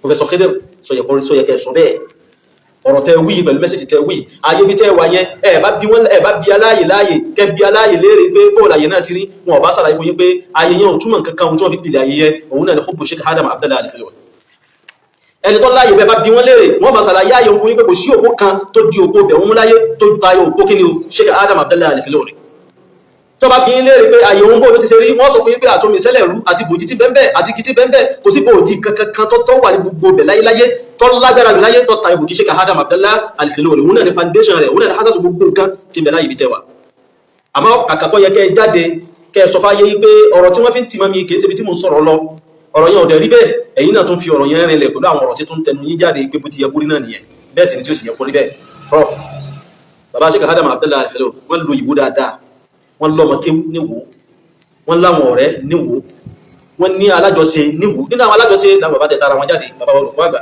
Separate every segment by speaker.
Speaker 1: Professor Khidir sọ yẹ kẹ́ sọ bẹ́ẹ̀ ọ̀rọ̀ tẹ́ wí pẹ̀lú mẹ́sẹ̀jì tẹ́ wí ayé bí tẹ́ wà yẹn ẹ bá bí aláyè kẹ́ bí aláyè léèrè pé bóòlù ayé náà ti rí wọn ò bá sàlàyé fún yín pé ayé yẹn ò túmọ̀ kankan ohun tí wọ́n fi pìlẹ̀ ayé yẹn òun náà ni hubbu Sheikh Adam Abdallah Al-Khiloni ẹni tó láyè bẹ́ẹ̀ bá bí wọ́n léèrè wọ́n bá sàlàyé ayé fún yín pé kò sí òpó kan tó di òpó bẹ̀ wọ́n láyé tó tayọ òpó kí ni o Sheikh Adam Abdallah Al-Khiloni tó bá bí léèrè pé ayé òun bóòlù ti ṣe rí wọ́n sọ fún yín pé àtòmì sẹ́lẹ̀ rú àti bòjì ti bẹ́ẹ̀ àti kìtì bẹ́ẹ̀ kò sí bòjì kankan tó wà ní gbogbo bẹ̀ láyé tó lágbára jù láyé tó tayọ bòjì Sheikh Adam Abdallah Al-Khiloni òun náà ní foundation rẹ̀ òun náà ní hasasu gbogbo nǹkan ti bẹ̀ láyé ibi tẹ́wà àmọ́ kàkà tó yẹ kẹ́ jáde kẹ́ sọ fáyé pé ọ̀rọ̀ tí wọ́n fi ń tì mọ́ mi kì í ṣe ibi tí mo ń sọ̀rọ̀ lọ ọ̀rọ̀ yẹn ò dẹ̀ rí bẹ́ẹ̀ ẹ̀yin náà tún fi ọ̀rọ̀ yẹn rinlẹ̀ pẹ̀lú àwọn ọ̀rọ̀ tí tún tẹnu yín jáde pé bó ti yẹ kórí náà nìyẹn bẹ́ẹ̀ sì ni tí ó sì yẹ kórí bẹ́ẹ̀ prof bàbá Sheikh Adam Abdallah Al-Khiloni wọ́n lo ìwò dáadáa wọ́n lọ́mọ kéwú níwò wọ́n láwọn ọ̀rẹ́ níwò wọ́n ní alájọṣe níwò nínú àwọn alájọṣe láwọn bàbá tẹ̀tara wọn jáde bàbá olùkọ́ àgbà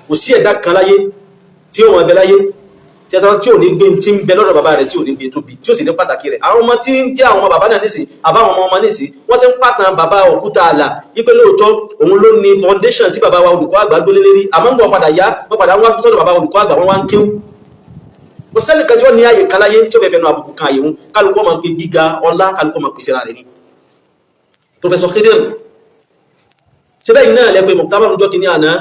Speaker 1: kò sí ẹ̀dá kan láyé tí ó wọn bẹ láyé tí ò ní gbé tí ń bẹ lọ́dọ̀ bàbá rẹ̀ tí ò ní gbé tóbi tí ó sì ní pàtàkì rẹ̀ àwọn ọmọ tí ń jẹ́ àwọn bàbá náà nísìn àbáwọn ọmọ nísìn wọ́n ti ń pàtàn bàbá òkúta àlà wípé lóòótọ́ òun ló ní foundation tí bàbá wa olùkọ́ àgbà dólé lérí àmọ́ ń bọ̀ padà yá wọ́n padà wá sọ́dọ̀ bàbá olùkọ́ àgbà wọ́n wá ń kéwú kò sẹ́ni kan tí wọ́n ní ààyè kan láyé tí ó fẹ́ fẹ́ nu àbùkù kan àyè wọn kálukọ́ máa gbé gíga ọlá kálukọ́ máa pèsè ra rẹ̀ ni Professor Khidir síbẹ̀ yìí náà lẹ́pẹ́ mọ̀tàbà lójọ́ kìíní àná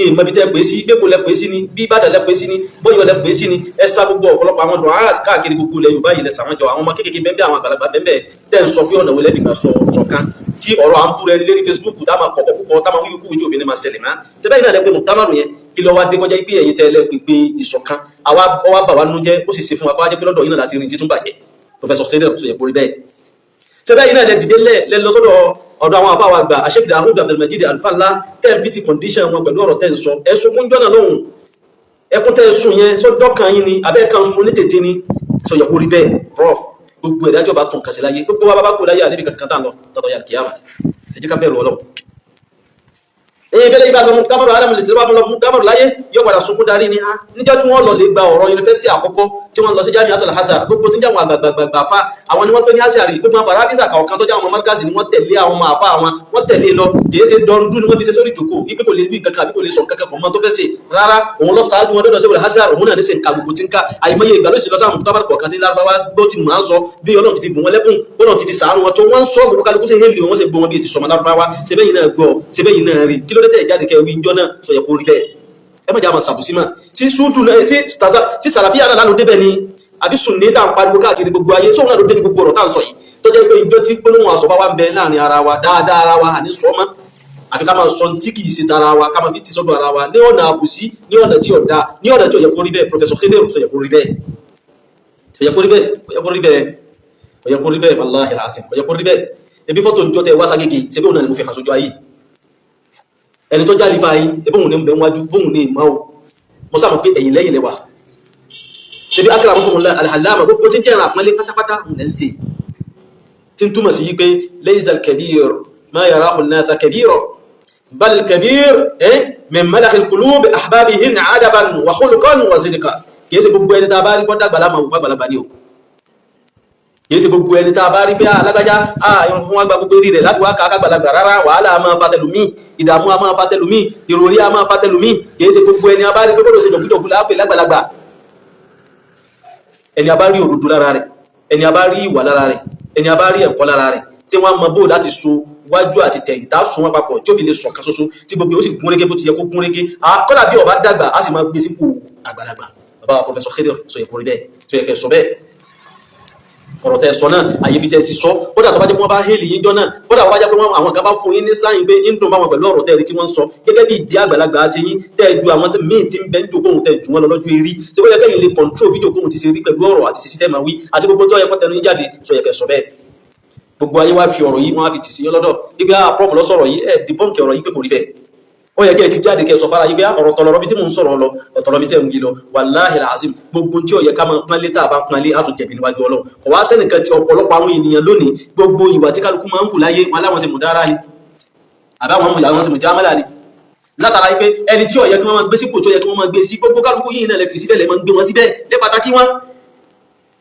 Speaker 1: ìmọ̀bí tẹ́ pèsè gbẹ́kò lẹ́pẹ́ sí ni bí Ìbàdàn lẹ́pẹ́ sí ni bóyọ̀ lẹ́pẹ́ sí ni ẹ̀sà gbogbo ọ̀pọ̀lọpọ̀ àwọn dùn áàt káàkiri gbogbo ilẹ̀ Yorùbá yìí lẹ́sà wọn jọ àwọn ọmọ kékeré bẹ́ẹ̀ àwọn àgbàlagbà bẹ́ẹ̀ tẹ́ ń sọ bí ọ̀nà wọlé fìgbà sọ̀kan tí ọ̀rọ̀ à ń búrẹ́ lérí Facebook táwọn kọ̀kọ̀ púpọ̀ táwọn wíwú kúwú tí òfin ní máa ṣẹlẹ̀ má síbẹ̀ yìí náà lẹ́pẹ́ mọ̀tàbà yẹn kí lọ wá dé kọjá pé ẹ̀yin tẹ́lẹ̀ pípé ìṣọ̀kan àwa bà wá nú jẹ́ ó sì ṣe fún wa kó wá jẹ́ pé lọ́dọ̀ yìí náà láti rìn títún bàjẹ́ Professor Khidir tó yẹ kórí bẹ́ẹ̀ síbẹ̀ yìí náà lẹ́ dìde lẹ́ lọ sọ́dọ̀ ọ̀dọ̀ àwọn àfáwà àgbà Sheikh Dawood Abdulmajid Al-Falla tẹ́ẹ̀pìtì condition wọn pẹ̀lú ọ̀rọ̀ tẹ́ ń sọ ẹ̀sùn kún jọ́nà lóhun ẹkún tẹ́ sùn yẹn sọ dọ́kàn yín ni abẹ́ kan sun ní tètè ni sọ yẹ kó rí bẹ́ẹ̀ prof gbogbo ẹ̀dájọ́ bá tún kàṣẹ láyé gbogbo wa bá kó láyé àníbi kankan tán lọ tọ́tọ̀ yà kíyàmà ẹ jẹ́ ká bẹ̀rù Ọlọ́run bẹ́lẹ̀ ibà lọ mùtámọ̀rù alámù lè sẹ́lẹ̀ lọ mùtámọ̀rù láyé yóò padà sunkún darí ní a níjọ́ tí wọ́n lọ lè gba ọ̀rọ̀ yunifásitì àkọ́kọ́ tí wọ́n lọ sí Jami'atul Azhar gbogbo tí ń jẹ́ àwọn àgbàgbà fa àwọn ni wọ́n tó ní àṣàrí gbogbo àwọn bàrá fíìsà kọ̀ọ̀kan tó jẹ́ àwọn mọ́ríkàsì ni wọ́n tẹ̀lé àwọn ọmọ àfa àwọn wọ́n tẹ̀lé lọ kìí ṣe dọ́ndú ni wọ́n fi ṣe sórí ìjòkó wípé kò lè wí kankan àbí kò lè sọ kankan kò mọ tó fẹ́ ṣe rárá òun lọ sáájú wọn dọ́dọ̀ sí wọlé Azhar òun náà ní ṣe nǹkan gbogbo tí ń ká àìmọye ìgbà ló sì lọ sáwọn mùtámọ̀rù kọ̀ọ̀kan tí lárúbáwá gbó ti máa ń sọ bí Ọlọ́run ti fi bùn wọn lẹ́kùn Ọlọ́run ti fi sàánú wọn tó wọ́n ń sọ gbogbo kálukú sí hélì wọn sì gbọ́ wọn bí ti sọmọ lárúbáwá sebẹ́yìn náà gbọ́ sebẹ́yìn náà rí kí ló dé tẹ̀ jáde kẹ́ wí njọ́ náà sọ yẹ kó rí bẹ́ẹ̀ ẹ mọ̀jà máa sàbùsí mà sí súdù náà sí sàlàfíà náà lánàá débẹ̀ ni àbí sùnní tá à ń pariwo káàkiri gbogbo ayé sóhun náà ló débi gbogbo ọ̀rọ̀ tá à ń sọ yìí tó jẹ́ pé ìjọ tí gbólóhùn àsọ̀bá wa ń bẹ láàrin ara wa dáadáa ara wa àní sọ́mọ́ àfi ká máa sọ tí kì í ṣe tara wa ká máa fi ti sọ́dọ̀ ara wa ní ọ̀nà àbùsí ní ọ̀nà tí ọ̀dà ní ọ̀nà tí ó yẹ kó rí bẹ́ẹ̀ Professor Khidir sọ yẹ kó rí bẹ́ẹ̀ sọ yẹ kó rí bẹ́ẹ̀ kò yẹ kó rí bẹ́ẹ̀ kò yẹ kó rí bẹ́ẹ̀ wàláhì làásìm kò yẹ kó rí bẹ́ẹ̀ ebi fọ́tò ìjọ tẹ wá ságége ṣe bí òun náà ni mo fi hàn sójú ayé ẹni tó jáde báyìí ebóhun ní bẹ̀ wájú bóhun ní ìmọ̀ mo sáà mọ̀ pé ẹ̀yìn lẹ́yìn lẹ́wà ṣe bí akramakumullah al-allama gbogbo tí ń jẹ́ àpọ́nlé pátápátá ń ṣe tí ń túmọ̀ sí yí pé laysa al-kabir ma yarahu an-nasu kabira bal al-kabir min malakh al-qulub ahbabihin adaban wa khuluqan wa zidqa kìí ṣe gbogbo ẹni tá a bá rí kọ́dá gbàlámà òun gbàgbàlagbà ni o kìí ṣe gbogbo ẹni tá a bá rí pé alágbájá ìrun fún wa gba gbogbo eré rẹ̀ láti wá ká gbàlagbà rárá wàhálà máa fa tẹlùmí ìdààmú a máa fa tẹlùmí ìròrí a máa fa tẹlùmí kìí ṣe gbogbo ẹni a bá rí pé kó ló ṣe jọ̀gújọ̀gú láàpẹ̀ lágbàlagbà ẹni a bá rí òdodo lára rẹ̀ ẹni a bá rí ìwà lára rẹ̀ ẹni a bá rí ẹ̀kọ́ lára rẹ̀ tí wọ́n mọ bó láti so wájú àti tẹ̀yìn tá a sún wọn papọ̀ tí ó fi lè sọ̀kan ṣoṣo tí gbogbo ó sì gúnrégé bó ti yẹ kó gúnrégé àkọ́dà bí ọba dàgbà á sì máa gbé sípò àgbàlagbà bàbá Professor Khidir sọ yẹ kó rí bẹ́ẹ̀ tó yẹ kẹ́ sọ bẹ́ẹ̀ ọ̀rọ̀ tẹ́ sọ náà àyèbí tẹ́ ti sọ kódà tó bá jẹ́ pé wọ́n bá hélì yín jọ náà kódà wọ́n bá jẹ́ pé àwọn kan bá fún yín ní sáyìn pé ń dùn bá wọn pẹ̀lú ọ̀rọ̀ tẹ́ rí tí wọ́n ń sọ gẹ́gẹ́ bí ìdí àgbàlagbà àti yín tẹ́ ju àwọn míì tí ń bẹ ń jòkóhùn tẹ́ ju wọn lọ lọ́jọ́ eré tí wọ́n yẹ kẹ́yìn lè control bí jòkóhùn ti ṣe rí pẹ̀lú ọ̀rọ̀ àti sísítẹ́ máa wí àti gbogbo tó yẹ kó tẹnu yín jáde sọ yẹ kẹ́ sọ bẹ́ẹ̀ gbogbo ayé wá fi ọ̀rọ̀ yìí wọ́n á fi tì sí yín lọ́dọ̀ ibi prof lọ sọ̀rọ̀ yìí debunk ọ̀rọ̀ yìí pé kò rí bẹ́ẹ̀ ó yẹ kí ẹ ti jáde kẹ́ sọ fara yìí pé ọ̀rọ̀ tọ̀lọ̀rọ̀ bí tí mò ń sọ̀rọ̀ lọ ọ̀tọ̀lọ̀ bí tẹ́ ń yí lọ wàláhì làásìm gbogbo tí ó yẹ ká máa pọ́nlé tá a bá pọ́nlé á tún jẹ̀bi níwájú Ọlọ́run kò wá sẹ́nìkan tí ọ̀pọ̀lọpọ̀ àwọn ènìyàn lónìí gbogbo ìwà tí kálukú máa ń hù láyé wọn aláwọn ṣe mùdára ni àbáwọn mùlá wọn ṣe mùjámálà ni látara yìí pé ẹni tí ó yẹ kí wọ́n máa gbé sípò tó yẹ kí wọ́n máa gbé sí gbogbo kálukú yìí náà lè fi síbẹ̀ lè máa gbé wọn síbẹ̀ lé pàtàkì wọn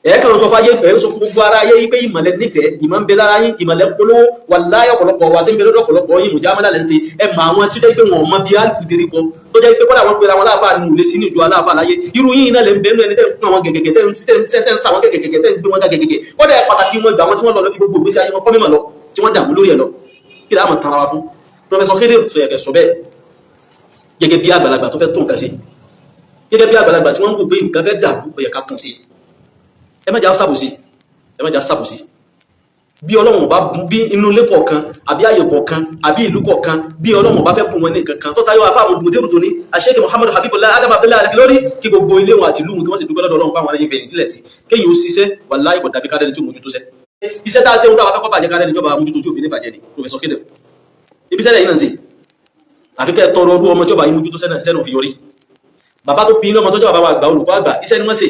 Speaker 1: kan sọ fáyé ẹ̀ sọ fún gbogbo ara ayé pé ìmọ̀lẹ̀ nífẹ̀ẹ́ ìmọ̀ ń bẹ lára yín ìmọ̀lẹ̀ polówó wallahi ọ̀pọ̀lọpọ̀ wa tí ń bẹ lọ́dọ̀ ọ̀pọ̀lọpọ̀ yín mùjámálà lẹ́ ń ṣe ẹ mọ àwọn tí jẹ́ pé wọn mọ bí alifu deri kọ tó jẹ́ pé kọ́dà wọn pera wọn láàfáà ni lè sí ní ìjọ aláàfáà láyé irú yín náà lè ń bẹ nínú ẹni tẹ́ ń pín àwọn gẹ̀gẹ̀gẹ̀ tẹ́ ń sa àwọn gẹ̀gẹ̀gẹ̀ tẹ́ ń gbé wọn gẹ̀gẹ̀gẹ̀ kọ́dà ẹ pàtàkì wọn gbà wọn tí wọ́n lọ fi gbogbo ìgbésí ayé wọn kọ́ mímọ̀ lọ tí wọ́n dààmú lórí ẹ̀ lọ kí láàmú tara wa fún Professor Khidir sọ yẹ kẹ sọ bẹ́ẹ̀ gẹ́gẹ́ bí àgbàlagbà tó fẹ́ tó nǹkan sí gẹ́gẹ́ bí àgbàlagbà tí wọ́n ń gbogbo nǹkan fẹ́ dàrú ó yẹ ká tún sí ẹ má jà sábòsí ẹ má jà sábòsí bí Ọlọ́run bá bí inú ilé kọ̀ọ̀kan àbí ayé kọ̀ọ̀kan àbí ìlú kọ̀ọ̀kan bí Ọlọ́run bá fẹ́ bùn wọn ní kankan tó tayọ afá àwọn mùdírù tó ní Sheikh Muhammad Habibullah Adam Abdullahi Al-Ilory kí gbogbo ilé wọn àti ìlú wọn kí wọ́n sì dúpẹ́ lọ́dọ̀ Ọlọ́run fáwọn ẹ̀yìn bẹ̀rẹ̀ sílẹ̀ tí kéyìn ó ṣiṣẹ́ wallahi kò dàbí kádẹ́ni tí ó mójútó sẹ́ iṣẹ́ tá a ṣe ń dáwà kọ́kọ́ bàjẹ́ kádẹ́ni ìjọba mójútó tí òfin ní bàjẹ́ ni Professor Khidir ibi sẹ́lẹ̀ yìí náà ń ṣe àfikẹ́ tọrọ ọdún ọmọ ìjọba yìí mójútó sẹ́nà fi yọrí bàbá tó pin ọmọ tó jọba bàbá àgbà olùkọ́ àgbà iṣẹ́ ni wọ́n ṣe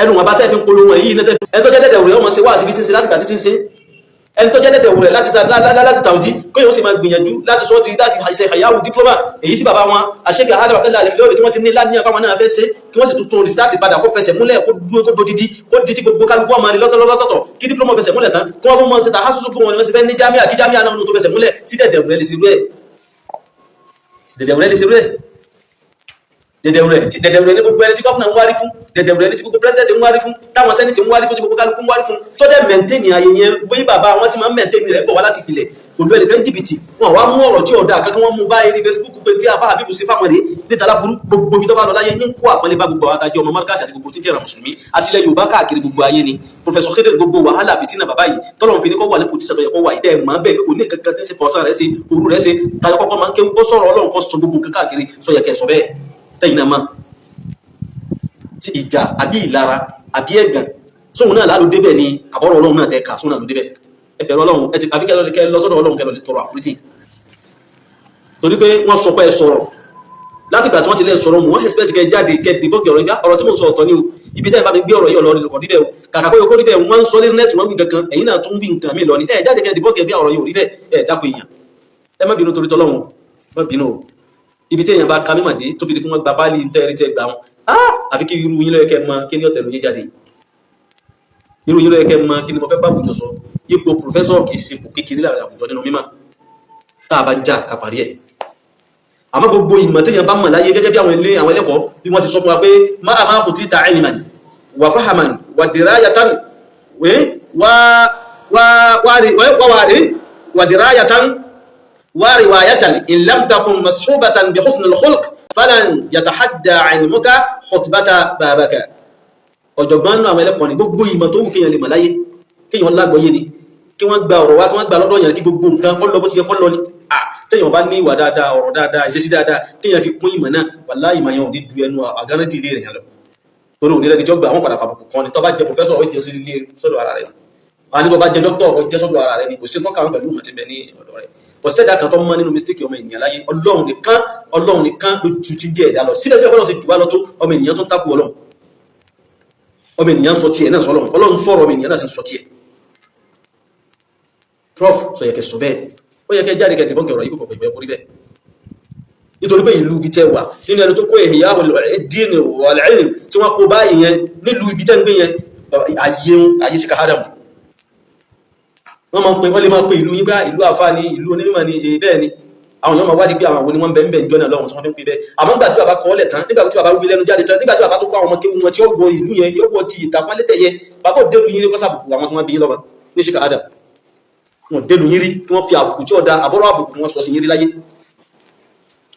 Speaker 1: ẹnu wọn bá tẹ́ fi ń polówó èyí ní tẹ́ ẹni tó jẹ́ dẹ̀dẹ̀ òwúrẹ́ ọmọ ṣe wá síbi tí ń ṣe láti gbà títí ń ṣe ẹni tó jẹ́ dẹ̀dẹ̀ òwúrẹ́ láti tàùjí kó yóò sì máa gbìyànjú láti sọ́ di láti ṣe àyáwó dípọ́mà èyí sí bàbá wọn Sheikh Adam Abdullahi Al-Ilory tí wọ́n ti ní láníyàn pàwọn náà fẹ́ ṣe kí wọ́n sì tuntun rí láti padà kó fẹsẹ̀ múlẹ̀ kó dúró kó dodidi kó di tí gbogbo kálukú ọmọ rẹ̀ lọ́tọ̀lọ́tọ̀ kí dípọ́mà fẹsẹ̀ múlẹ̀ tán kí wọ́n fún mọ́ sí ta hásùsù fún wọn ni wọ́n sì fẹ́ ní jámíà kí jámíà náà tó fẹsẹ̀ múlẹ̀ sí dẹ̀dẹ̀ òwúrẹ́ lè sí rú ẹ̀ dẹ̀dẹ̀wúrẹ́ ní gbogbo ẹni tí gọ́fúnà ń wárí fún dẹ̀dẹ̀wúrẹ́ ní tí gbogbo pẹ́sẹ̀tì ń wárí fún táwọn sẹ́nìtì ń wárí fún tí gbogbo kálukú ń wárí fún tó dẹ̀ mẹ́ntẹ́nì ayẹyẹ bí bàbá wọn ti máa ń mẹ́ntẹ́nì rẹ̀ bọ̀ wá láti ìpìlẹ̀ òlú ẹnìkan jìbìtì wọn wá mú ọ̀rọ̀ tí ọ̀dà kankan wọn mú bá eré Facebook pé tí àbá àbíkú sí fáwọn rèé níta láburú gbogbo ibi tó bá lọ láyé ní kó àpọ́nlé bá gbogbo àtàjọ ọmọ márkàsì àti gbogbo tí ń jẹ́ra mùsùlùmí àti ilẹ̀ Yorùbá káàkiri gbogbo ayé ni Professor Khidir gbogbo wàhálà fìtínà bàbá yìí tọ́lọ̀ fi ní kọ́ wà ní pòtísà tó yẹ kọ́ wà ìdẹ́ mọ́ bẹ́ẹ̀ kò ní kankan tí ń ṣe fọ́sán rẹ̀ sí òru rẹ̀ sí tayọ kọ́kọ́ máa ń kéwú kó sọ̀rọ̀ Ọlọ́run kọ́ sọ gbogbo nǹkan káàkiri sọ yẹ kẹ́ sọ bẹ́ẹ̀ tẹ́yìn náà mọ́ tí ìjà àbí ìlara àbí ẹ̀gàn sóhun náà lálù débẹ̀ ni àbọ̀rọ̀ Ọlọ́run náà tẹ́ka sóhun náà ló débẹ̀ ẹbẹ̀rẹ̀ Ọlọ́run ẹ ti àbí kẹ́ lọ sọ́dọ̀ Ọlọ́run kẹ́ lọ lè tọrọ àforíjì torí pé wọ́n sọ pé ẹ sọ̀rọ̀ láti ìgbà tí wọ́n ti lẹ́ sọ̀rọ̀ mú wọ́n expect kẹ́ jáde kẹ́ dìbọ́kì ọ̀rọ̀ ìgbà ọ̀rọ̀ tí mo sọ ọ̀tọ̀ ní o ibi tẹ́ ẹ bá mi gbé ọ̀rọ̀ yìí ọ̀lọ́rin lọ́kọ̀ dídẹ̀ o kàkà pé okó dídẹ̀ wọ́n ń sọ lórí nẹ́ẹ̀tì wọ́n wí kankan ẹ̀yin náà tún wí nǹkan mi lọ ní ẹ jáde kẹ́ dìbọ́kì ẹgbẹ́ ọ̀rọ̀ yìí ò rí bẹ́ẹ̀ ẹ dákun èèyàn ẹ má bínú torí tọ́lọ́run má bínú o ibi tí èèyàn bá ka mímọ̀ dé tó fi di kí wọ́n gba báàlì ń tẹ́ẹ̀rí tẹ́ gbà wọn àfi kí irú yín lọ́yẹ kẹ́ mọ kí ni ọ̀tẹ̀lú yín jáde irú yín lọ́yẹ kẹ́ mọ kí ni mo fẹ́ bá àwùjọ sọ ipò pòfẹ́sọ̀ kì í ṣe ipò kékeré láàrin àwùjọ nínú mímọ̀ tá a bá ń jà kápárí ẹ̀ àmọ́ gbogbo ìmọ̀ tí èèyàn bá mọ̀ láyé gẹ́gẹ́ bí àwọn ẹlẹ́kọ̀ọ́ bí wọ́n ti sọ fún wa pé máa kò tí ta ilman wà fahaman wà dirayatan wà dirayatan wà riwayatan in lam takun mashubatan bi husnil khulq falan yatahadda ilmuka khutbata babaka ọ̀jọ̀gbọ́n náà àwọn ẹlẹ́kọ̀ọ́ ni gbogbo ìmọ̀ tó wù kéèyàn lè mọ̀ láyé kéèyàn lágbọ́yé ni kí wọ́n gba ọ̀rọ̀ wá kí wọ́n gba lọ́dọ̀ yẹn kí gbogbo nǹkan kọ́ lọ bó ti yẹ kọ́ lọ ni tẹ́yàn bá ní ìwà dáadáa ọ̀rọ̀ dáadáa ìṣesí dáadáa kéèyàn fi kún ìmọ̀ náà wallahi ìmọ̀ yẹn ò ní du ẹnu àgánátì ilé rẹ̀ yẹn lọ torí òní lẹ́ni jọ́gbà àwọn padà fàbùkù kan ni tó bá jẹ pòfẹ́sọ̀ ó jẹ́ sí ilé sọ́dọ̀ ara rẹ̀ wọn ni tó bá jẹ dókítọ̀ ó jẹ́ sọ́dọ̀ ara rẹ̀ ni kò sí tọ́ka wọn pẹ̀lú ìmọ̀ tí bẹ ní ọ̀dọ̀ rẹ̀ kò sẹ́dá kan tó mọ́ nínú mistake ọmọ ènìyàn láyé Ọlọ́run nìkan ló ju ti jẹ́ ẹ̀dá lọ síbẹ̀síbẹ̀ Ọlọ́run sì jù wá lọ tó ọmọ ènìyàn tó ń takú Ọlọ́run ọmọ ènìyàn sọ tiẹ̀ náà sọ Ọlọ́run sọ̀rọ̀ ọmọ ènìyàn náà sì sọ tiẹ̀ prof sọ yẹ kẹ sọ bẹ́ẹ̀ ó yẹ kẹ jáde kẹ dìbọn kẹrọ yìí kò pẹ̀lú orí bẹ́ẹ̀ nítorí pé ìlú ibi tẹ́ wà nínú ẹni tó kó èyà dín wal-ilm tí wọ́n kó báyìí yẹn nílùú ibi tẹ́ ń gbé yẹn ayé ṣe káhádà wọ́n lè máa pe ìlú yín bá ìlú àfáà ní ìlú onímọ̀ ní bẹ́ẹ̀ ni àwọn èèyàn máa wádìí pé àwọn àwọn onímọ̀ bẹ́ẹ̀ ń jọ́nà lọ́wọ́ tí wọ́n fi ń pè bẹ́ẹ̀ àmọ́ nígbà tí bàbá kọ́ ọ́lẹ̀ tán nígbà tí bàbá wí lẹ́nu jáde tán nígbà tí bàbá tó kọ́ àwọn ọmọ kéwù wọn tí ó gbọ́ ìlú yẹn yóò wọ ti ìtàkùn alẹ́tẹ̀yẹ bàbá ò délu yín rí kọ́sàbùkù àwọn tí wọ́n bí yín lọ́wọ́ ní ṣe káhádà wọn délu yín rí kí wọ́n fi àbùkù tí ọ̀dà àbọ̀rọ̀ àbùkù wọn sọ sí yín rí láyé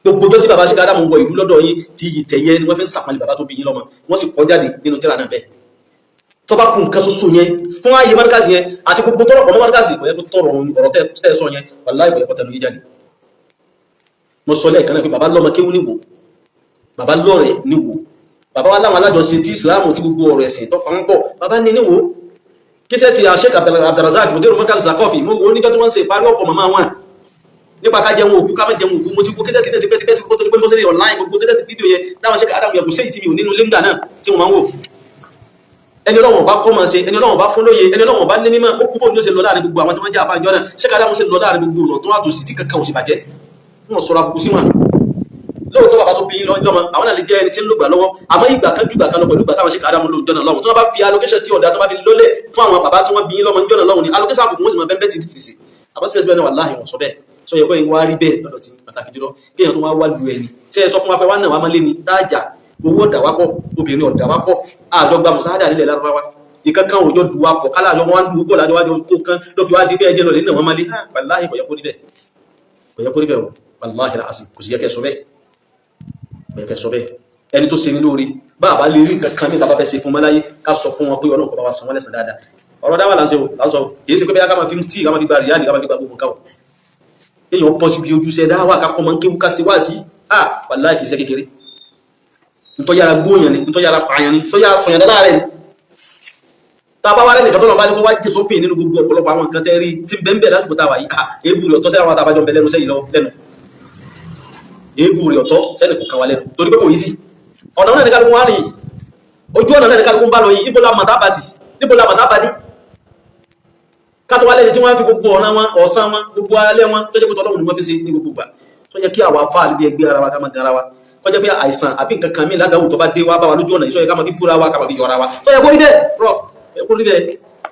Speaker 1: gbogbo tó tí bàbá ṣe káhádà mọ̀ ń wọ ìlú lọ́dọ̀ yín ti ìtẹ̀yẹ ni wọ́n fi ń sàpọ̀lẹ̀ bàbá tó bí yín lọ́mọ wọ́n sì kọ́ jáde nínú tíra náà bẹ́ẹ̀ tó bá kún nǹkan ṣoṣo yẹn fún ààyè márkàsì yẹn àti gbogbo tọrọ pọ̀ mọ́ márkàsì kò yẹ kó tọrọ ọ̀rọ̀ tẹ́ sọ yẹn wàláhì kò yẹ kó tẹnu yí jáde mo sọ lẹ́ẹ̀kan náà pé bàbá lọ́mọ kéwú níwò bàbá lọ́rẹ̀ níwò bàbá wa láwọn alájọṣe tí ìsìláàmù tí gbogbo ọ̀rọ̀ ẹ̀sìn tó pamọ́ pọ̀ bàbá ní níwò kíṣẹ́ ti Sheikh Abdulrazak Mudiru Markaz Zakafi mo wo nígbà tí wọ́n ń ṣe ìparí ọ̀fọ̀ màmá wọn nípa ká jẹun òkú ká má jẹun òkú mo ti kó kíṣẹ́ ti tipẹ́tipẹ́ tí kò tó ní pé mo ṣe lè online gbogbo kíṣẹ́ ti fídíò yẹn láwọn Sheikh Adam yẹ̀kú sẹ́yìn tí mi ò nínú lẹ́ngà náà tí mo máa ń wò ẹni Ọlọ́run bá kọ́ máa ṣe ẹni Ọlọ́run bá fún lóye ẹni Ọlọ́run bá ní mímọ́ ó kú bóun ló ṣe lọ láàrin gbogbo àwọn tí wọ́n jẹ́ àfáàjọ́ náà Sheikh Adam ṣe lọ láàrin gbogbo ọ̀rọ̀ tó wà tó sì tí kankan ò sì bàjẹ́ wọn sọ̀rọ̀ àbùkù sí wọn lóòótọ́ bàbá tó bí yín lọ́mọ àwọn náà lè jẹ́ ẹni tí ń lò gbà lọ́wọ́ àmọ́ ìgbà kan jùgbà kan lọ pẹ̀lú ìgbà táwọn ṣe kàdá mú lò jọ́nà lọ́wọ́ tí wọ́n bá fi allocation tí ọ̀dà tó bá fi lólẹ̀ fún àwọn bàbá tí wọ́n bí yín lọ́mọ jọ́nà lọ́wọ́ ni allocation àbùkù wọ́n sì máa bẹ́ẹ̀ títí sí àbọ̀ síbẹ̀síbẹ̀ náà wàláhì wọ́n sọ bẹ́ẹ̀ sọ yẹ kó yẹn wá rí bẹ́ẹ̀ lọ́dọ̀ tí pàtàkì jùlọ kí èèyàn tó wá lu ẹni tí ẹ sọ fún wa pé wá náà wá máa lé ni táàjà owó ọ̀dà wá pọ̀ obìnrin ọ̀dà wá pọ̀ àjọgbà mùsáádà nílẹ̀ lárúbáwá ìkankan òjò du wa pọ̀ kálá àjọ wọn du kó lájọ wájú kó kan ló fi wá di bẹ́ẹ̀ jẹ́ lọ nínú wọn máa lé wàláhì kò yẹ kó rí bẹ́ẹ̀ wàláhì làásì kò sì yẹ kẹ́ sọ bẹ́ẹ̀ ẹni tó ṣe ní lórí bá àbá lè rí kankan níta bá fẹ́ ṣe fún mọ́láyé ká sọ fún wọn pé ọlọ́run kò bá wa san wọ́n lẹ́san dáadáa ọ̀rọ̀ dáwà láńṣe o kìí ṣe pé bẹ́ẹ̀ ká máa fi ń tí ká máa fi gba rìáàdì ká máa fi gba gbogbo káwọ̀ èèyàn pọ̀ síbi ojúṣe dáwà ká kọ́ máa ń kéwú ká sí wá sí wàláhì kìí ṣe kékeré nítorí yára gbóyàn ni nítorí yára pààyàn ni nítorí yára sọ̀yàn dáadáa rẹ̀ ni tàbá wá lẹ́nìkan tọ́lọ̀ bá ní kó wá jẹ́ sófin nínú gbogbo ọ̀pọ̀lọpọ̀ àwọn nǹkan tẹ́ rí tí bẹ́ẹ̀ lásìkò tàwà yìí èébù rẹ̀ ọ̀tọ̀ sẹ́wọ̀n àtàbájọ́ bẹ̀ lẹ́nu sẹ́yìn lẹ́nu èébù rẹ̀ ọ̀tọ̀ sẹ́nì kò kan wá lẹ́nu torí pé kò yí sí ọ̀nà náà ní kálukú wá rìn ojú ọ̀nà náà ní kálukú bá lọ yìí níbo la màtábàdì kátó wá lẹ́ni tí wọ́n fi gbogbo ọ̀nà wọn ọ̀sán wọn gbogbo alẹ́ wọn tó jẹ́ pé tọ́lọ́run ni wọ́n fi ṣe ní gbogbo gbà tó yẹ kí àwa fáàlì bí ẹgbẹ́ ara wa ká máa gan ara wa tó jẹ́ pé àìsàn àbí nǹkan kan mí ládàáwò tó bá dé wá bá wa lójú ọ̀nà ìṣọ́ yẹ ká máa fi búra wa ká máa fi yọra wa tó yẹ kó rí bẹ́ẹ̀ rọ ẹ kó rí bẹ́ẹ̀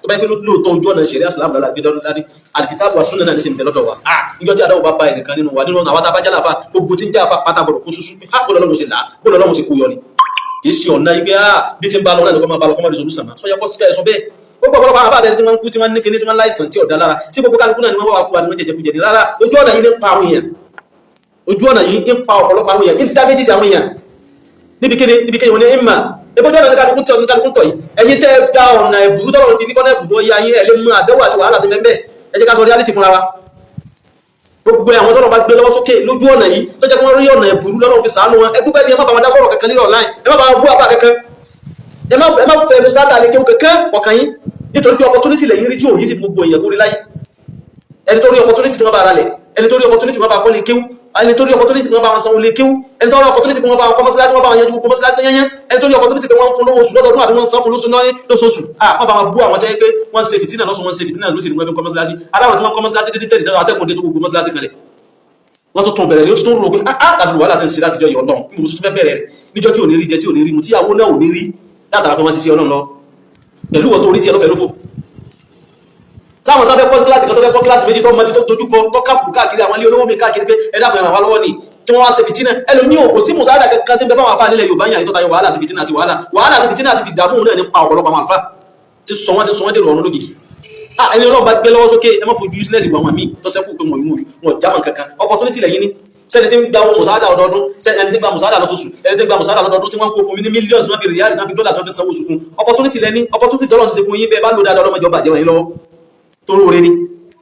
Speaker 1: tó bá yẹ pé lóòótọ́ ojú ọ̀nà ìṣẹ̀rí àsìlámù lọ́la gbé lọ́dún láti àlìkítàbù àsúnà náà ní sí ìbẹ̀ lọ́dọ̀ wa níjọ́ tí àdáwò bá bá ẹnìkan nínú wa nínú àwọn tá jálàfà gbogbo tí ń já àfà pátá bọ̀rọ̀ kó súsú pé bọ́ọ̀lọ́ lọ́mù sí là bọ́ọ̀lọ́ lọ́mù sí kó yọ ni kì í ṣe ọ̀nà ibẹ̀ bí ti ń bá lọ náà nìkan máa bá lọ kọ́ máa rí solúsàn máa sọ yẹ kọ́ sí ẹ̀sọ́ bẹ́ẹ̀ ó gbọ́ ọ̀pọ̀lọpọ̀ àwọn àbáàdẹ́ni tí wọ́n ń kú tí wọ́n ní kíní tí wọ́n láìsàn tí ọ̀dá lára tí gbogbo kálukú náà ni wọ́n wá kú wa ni wọ́n jẹjẹ kújẹ ní rárá ojú ọ̀nà yìí ń pa àwọn èèyàn ojú ọ̀nà yìí ń pa ọ̀pọ̀lọpọ̀ àwọn èèyàn ní dábẹ́jì sí àwọn èèyàn níbi kíni wọn ní ìmà ebójú ọ̀nà ní kálukú tọ̀ yìí ẹ̀yin tẹ́ gba ọ̀nà ẹ̀bùrú tọ́lọ́run fi ní kọ́nà ẹ̀bùrú ọyẹ ayé ẹ̀lẹ́ mú àdẹ́wò àti wàhálà ti mẹ́mẹ́ ẹ jẹ́ ká sọ reality fúnra wa gbogbo àwọn tọ́lọ́ bá gbé lọ́wọ́ sókè lójú ọ̀nà yìí tó jẹ́ kí wọ́n rí ọ̀nà ẹ̀bùrú lọ́lọ́run fi ṣàánú wọn ẹgbẹ́ ni ẹ má bá wọn dá sọ̀rọ̀ kankan ní online ẹ má bá wọn bú àbá kankan ẹ má fẹ́ mi sáà tàlẹ́ kéwù kankan kọ̀kan yín nítorí pé opportunity lẹ́yìn rí tí ò yí sí gbogbo èèyàn kórí láyé ẹni tó rí opportunity tí wọ́n bá ara lẹ̀ ẹni tó rí opportunity tí wọ́n bá kọ́ lè kéwù ẹni tó rí opportunity tí wọ́n bá wọn sanwó lè kéwù ẹni tó rí opportunity tí wọ́n bá wọn kọ́ mọ́sálásí wọ́n bá wọn yanjú gbogbo mọ́sálásí yẹn ẹni tó rí opportunity tí wọ́n fún lówó oṣù lọ́dọọdún àbí wọ́n san fún lóṣooṣù wọ́n bá wọn bú àwọn jẹ́ pé wọ́n ṣe fìtínà lọ́sùn wọ́n ṣe fìtínà lóṣù ní wọ́n fi kọ́ mọ́sálásí aláwọ̀ tí wọ́n kọ́ mọ́sálásí dídí tẹ̀lé tẹ́lẹ̀ àtẹ́kùn dé tó gbogbo mọ́sálásí kan lẹ̀ wọ́n tó tún bẹ̀rẹ̀ ní ó tún rò pé àdúrà wàhálà tẹ́ ń ṣe láti jọ yọ̀ náà bí mo tún fẹ́ bẹ̀rẹ̀ rẹ̀ níjọ́ tí ò ní rí jẹ tí ò ní rí mu tíyàwó náà ò ní rí látara pé wọ́n ti ṣe ọlọ́run lọ pẹ̀lú wọ́n tó rí tí ẹlọ́fẹ́ lófò sáwọn tọ́fẹ́ kọ́ kíláàsì kan tọ́fẹ́ kọ́ kíláàsì méjì tó mọ́ tó dojúkọ tó káàkù káàkiri àwọn ilé olówó mi káàkiri pé ẹ̀dá kan ràn wá lọ́wọ́ ni tí wọ́n wá ṣe fìtínà ẹlòmíì ò kò sí mùsáàdà kankan tí ń bẹ fáwọn àfáà nílẹ̀ Yorùbá yàn tó tayọ wàhálà àti fìtínà àti wàhálà àti fìtínà àti fìdààmú náà nípa ọ̀pọ̀lọpọ̀ àwọn àfáà tí sọ wọ́n dèrò ọ̀run lógìkì ẹni Ọlọ́run bá gbé lọ́wọ́ sókè ẹ má fojú useless ìwà wọn míì tó sẹ́kù pé wọn jámọ̀ kankan opportunity lẹ́yìn ní sẹ́ni tí ń gba mùsáàdà ọdọọdún ẹni tí ń gba mùsáàdà lọ́sọ̀ọ̀sù ẹni tí ń gba mùsáàdà lọ́dọọdún tí wọ́n kó fún mi ní millions wọ́n fi rìyáàdì tí wọ́n fi dọ́là tí wọ́n fi sanwó oṣù fún opportunity lẹ́ni opportunity tọ́lọ́ ṣe fún yín bẹ́ẹ̀ bá lò dáadáa ọlọ́mọjọ́ bàjẹ́ wọ̀nyí lọ́wọ́ torí oore ni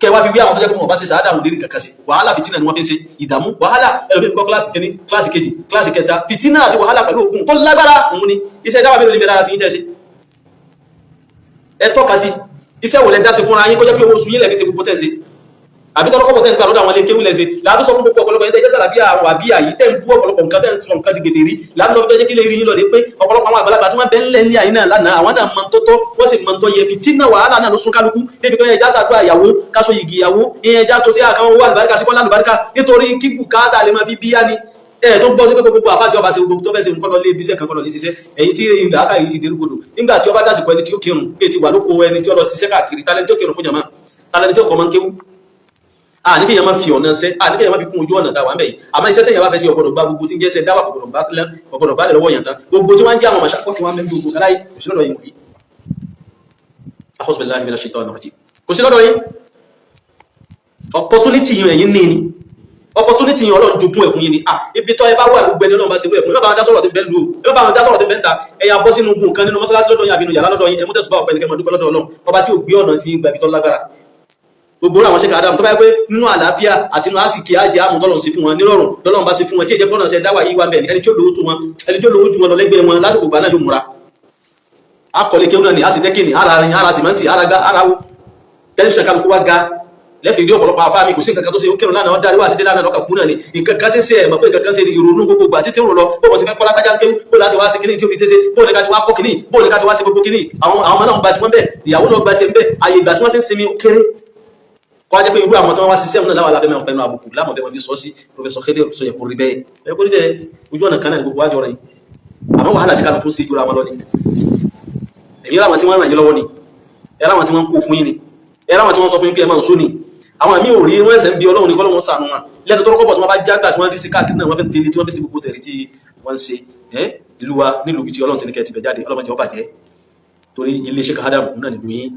Speaker 1: kẹwàá fi bí àwọn tó jẹ́ pé wọ́n bá ṣe sàádà àwọn òdìrí kankan sí wàhálà fìtínà ni wọ́n fi ń ṣe ìdààmú wàhálà ẹlòmíì kọ́ kíláàsì kìíní kíláàsì kejì kíláàsì kẹta fìtínà àti wàhálà pẹ̀lú òkun tó lágbára òun ni iṣẹ́ dáwà mélòó níbi dára ti ń tẹ́ sí ẹ tọ́ka sí iṣẹ́ wò lẹ dá sí fúnra yín kó jẹ́ pé owó oṣù yín lẹ́ẹ̀fi ṣe gbogbo tẹ́ sí àbí tọ́lọ́kọ́ tẹ́ ń gbà lọ́dọ̀ àwọn ilé kéwù lẹ́sẹ̀ láàbí sọ fún gbogbo ọ̀pọ̀lọpọ̀ ẹ̀dẹ́ jẹ́sàlá bí àwọn àbí àyí tẹ́ ń bú ọ̀pọ̀lọpọ̀ nǹkan tẹ́ ń sọ nǹkan dìgbèdè rí láàbí sọ fún kí lè rí yín lọ́dẹ pé ọ̀pọ̀lọpọ̀ àwọn àgbàlagbà tí wọ́n bẹ́ ń lẹ́ ní àyín náà lánàá àwọn náà mọ tó tọ́ wọ́n sì mọ tó yẹ fi tí náà wàhálà náà ló sún kálukú débi pé ẹja sàdúrà ìyàwó káṣọ yìgì ìyàwó ẹja tó sí àkàwọn owó àlùbáríkà sí kọ́lá àlùbáríkà nítorí kí bùkátà lè máa fi bíyá ni tó gbọ́ sí pé gbogbo àbájọ ọba ṣe gbogbo tó fẹ́ ṣe nǹkan lọ lé ibiṣẹ́ kan kọ́ lọ lé ṣiṣẹ́ ẹ̀yìn tí ìlà áká yìí ti dé rúgbòdò nígbà tí ọba dásìkò ẹni tí ó kírun kéètì wà lóko ẹni tí ó lọ ṣiṣẹ́ káàkiri tálẹ́ni tí ó kírun fún jàmá tálẹ́ni tí ó kọ́ máa ń kéwú ní kéèyàn máa fi ọ̀nà ṣe ní kéèyàn máa fi kún ojú ọ̀nà táwa ń bẹ̀ yìí àmọ́ iṣẹ́ tẹ̀yàn bá fẹ́ sí ọ̀gbọ̀dọ̀ gba gbogbo tí ń jẹ́sẹ̀ dáwà ọ̀gbọ̀dọ̀ bá lẹ̀ lọ́wọ́ yàn tán gbogbo tí wọ́n ń jẹ́ àwọn màṣàkọ́ tí wọ́n ń gbogbo káláyé kò sí lọ́dọ̀ yìí wọ̀nyí A'udhu minash shaitani rajim kò sí lọ́dọ̀ yìí opportunity yìí ẹ̀yìn ní ni opportunity yìí Ọlọ́run jogún ẹ̀ fún yín ni ibi tọ́ ẹ bá wà gbogbo ẹni Ọlọ́run bá ṣe wẹ̀ fún ẹ bá wọn dá sọ̀rọ̀ tí bẹ́ẹ̀ lù ẹ bá wọn dá sọ̀rọ̀ tí bẹ́ẹ̀ ta ẹ̀yà bọ́ sínú ogun kan nínú mọ́sálásí lọ́dọ̀ yín àbínú yàrá lọ́dọ̀ yín ẹ̀mú tẹ̀sùbá ọ̀pẹ nìkẹ́ mọ́ dúpẹ́ lọ́dọ̀ Ọlọ́run ọba tí ò gbé ọ̀nà tí gbàbí tọ́ lágbára gbogbo àwọn ṣe kàádà tó bá yẹ pé nínú àlàáfíà àti inú àsìkí ajé àmútọ́lọ̀ sí fún wọn nírọ̀rùn lọ́lọ́run bá sí fún wọn tí èjẹ́ pọ́nà ṣe dáwà yìí wà bẹ́ẹ̀ ẹni tí ó lówó tó wọn ẹni tí ó lówó jù wọn lọ lẹ́gbẹ̀ẹ́ wọn lásìkò gbà náà yóò múra akọ̀lẹ̀ kéwọn náà ni a sì dẹ́kìnì ara rin ara sìmẹ́ntì ara ga ara tẹ́ńṣẹ̀ kálukú wá ga lẹ́fìdí ọ̀pọ̀lọpọ̀ afá mi kò sí nǹkan kan tó ṣe ó kírun lánàá ó dárí wá sí dé lánàá lọ́kà kú náà ni nǹkan kan ti ṣe ẹ̀ mọ̀ pé nǹkan kan ṣe ni ìrònú gbogbo gbà títí rò lọ bó wọ́n ti fẹ́ kọ́ lágbájá ń kéwú bó láti wá sí kíní tí ó fi ṣe bó ní ká ti wá kọ́ kíní bó ní ká ti wá sí gbogbo kíní àwọn ọmọ náà gba tiwọn bẹ́ẹ̀ ìyàwó náà gba tiẹ̀ bẹ́ẹ̀ àyè ìgbà tí wọ́n fi ń sinmi ó kéré kọ́ jẹ́ pé irú àwọn tó wá sí sẹ́wọ̀n náà láwà lábẹ́ mẹ́wọ̀n fẹ́nu àbùkù láwọn bẹ́ẹ̀ fi sọ sí Professor Khedr sọ yẹ kó rí bẹ́ẹ̀ ẹ kó rí bẹ́ẹ̀ ojú ọ̀nà kan náà gbogbo wájọ rẹ̀ àmọ́ wàhálà tí kálukú sí jura wọn lọ ni èyí láwọn tí wọ́n ràn yín lọ́wọ́ ni ẹ láwọn tí wọ́n kó fún yín ni ẹ láwọn tí wọ́n sọ fún yín pé ẹ máa ń só ni àwọn àmì òrí wọ́n ẹ̀sẹ̀ ń bí Ọlọ́run ní kọ́lọ́run sànú wọn lẹ́nu tó rọ́kọ̀bọ̀ tí wọ́n bá jágbà tí wọ́n rí sí káàkiri náà wọ́n fẹ́ tẹ́lẹ̀ tí wọ́n fẹ́ sí gbogbo tẹ̀rí tí wọ́n ń ṣe ìlú wa nílùú tí Ọlọ́run ti ní kẹ́ ti bẹ̀ jáde ọlọ́mọdé ọba jẹ́ torí ilé Sheikh Adam náà nílùú yín